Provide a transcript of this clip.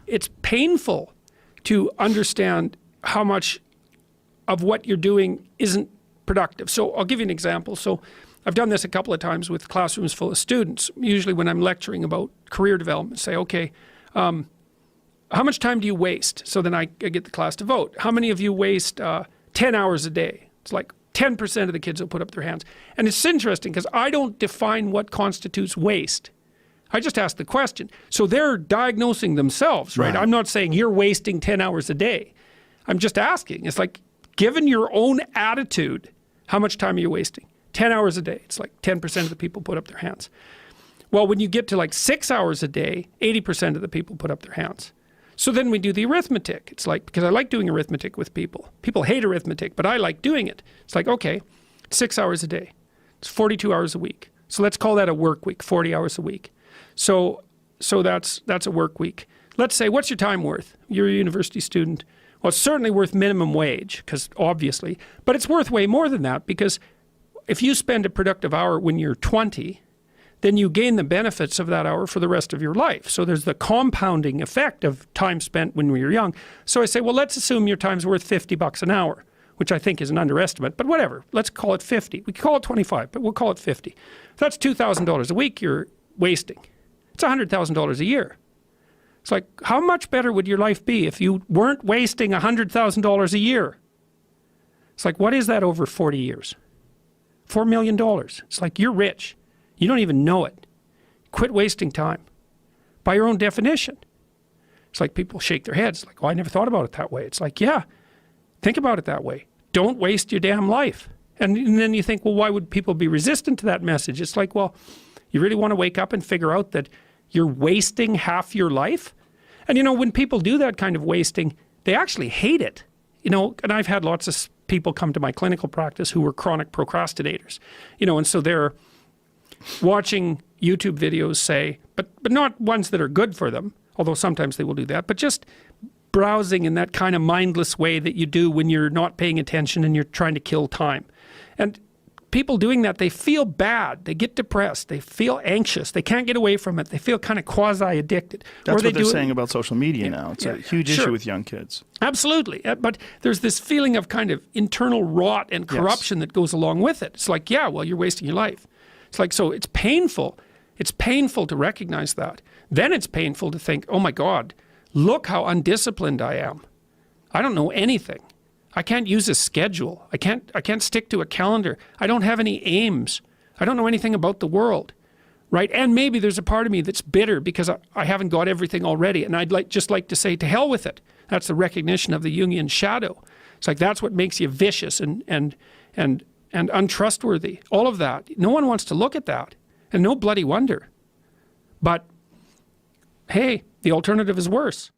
it's painful to understand how much of what you're doing isn't productive. So I'll give you an example. So I've done this a couple of times with classrooms full of students. Usually when I'm lecturing about career development, say, okay, how much time do you waste? So then I get the class to vote. How many of you waste 10 hours a day? It's like 10% of the kids will put up their hands. And it's interesting because I don't define what constitutes waste. I just ask the question. So they're diagnosing themselves, right? I'm not saying you're wasting 10 hours a day. I'm just asking. It's like, given your own attitude, how much time are you wasting? 10 hours a day. It's like 10% of the people put up their hands. Well, when you get to like 6 hours a day, 80% of the people put up their hands. So then we do the arithmetic. It's like, because I like doing arithmetic with people. People hate arithmetic, but I like doing it. It's like, okay, 6 hours a day. It's 42 hours a week. So let's call that a work week, 40 hours a week. So that's a work week. Let's say, what's your time worth? You're a university student. Well, it's certainly worth minimum wage, because obviously, but it's worth way more than that, because if you spend a productive hour when you're 20, then you gain the benefits of that hour for the rest of your life. So there's the compounding effect of time spent when we were young. So I say, well, let's assume your time's worth $50 an hour, which I think is an underestimate, but whatever. Let's call it 50. We could call it 25, but we'll call it 50. That's $2,000 a week you're wasting. It's $100,000 a year. It's like, how much better would your life be if you weren't wasting $100,000 a year? It's like, what is that over 40 years? $4 million. It's like, you're rich. You don't even know it. Quit wasting time. By your own definition. It's like people shake their heads like, oh, I never thought about it that way. It's like, yeah, think about it that way. Don't waste your damn life. And then you think, well, why would people be resistant to that message? It's like, well, you really want to wake up and figure out that you're wasting half your life? And you know, when people do that kind of wasting, they actually hate it. You know, and I've had lots of people come to my clinical practice who were chronic procrastinators. You know, and so they're watching YouTube videos, say, but not ones that are good for them, although sometimes they will do that, but just browsing in that kind of mindless way that you do when you're not paying attention and you're trying to kill time. And people doing that, they feel bad, they get depressed, they feel anxious, they can't get away from it, they feel kind of quasi-addicted. That's what they're saying about social media now. It's a huge issue with young kids. Absolutely, but there's this feeling of kind of internal rot and corruption that goes along with it. It's like, yeah, well, you're wasting your life. It's like, so it's painful. It's painful to recognize that. Then it's painful to think, oh my God, look how undisciplined I am. I don't know anything. I can't use a schedule. I can't stick to a calendar. I don't have any aims. I don't know anything about the world, right? And maybe there's a part of me that's bitter because I haven't got everything already. And I'd just like to say, to hell with it. That's the recognition of the Jungian shadow. It's like, that's what makes you vicious and untrustworthy. All of that. No one wants to look at that. And no bloody wonder. But hey, the alternative is worse.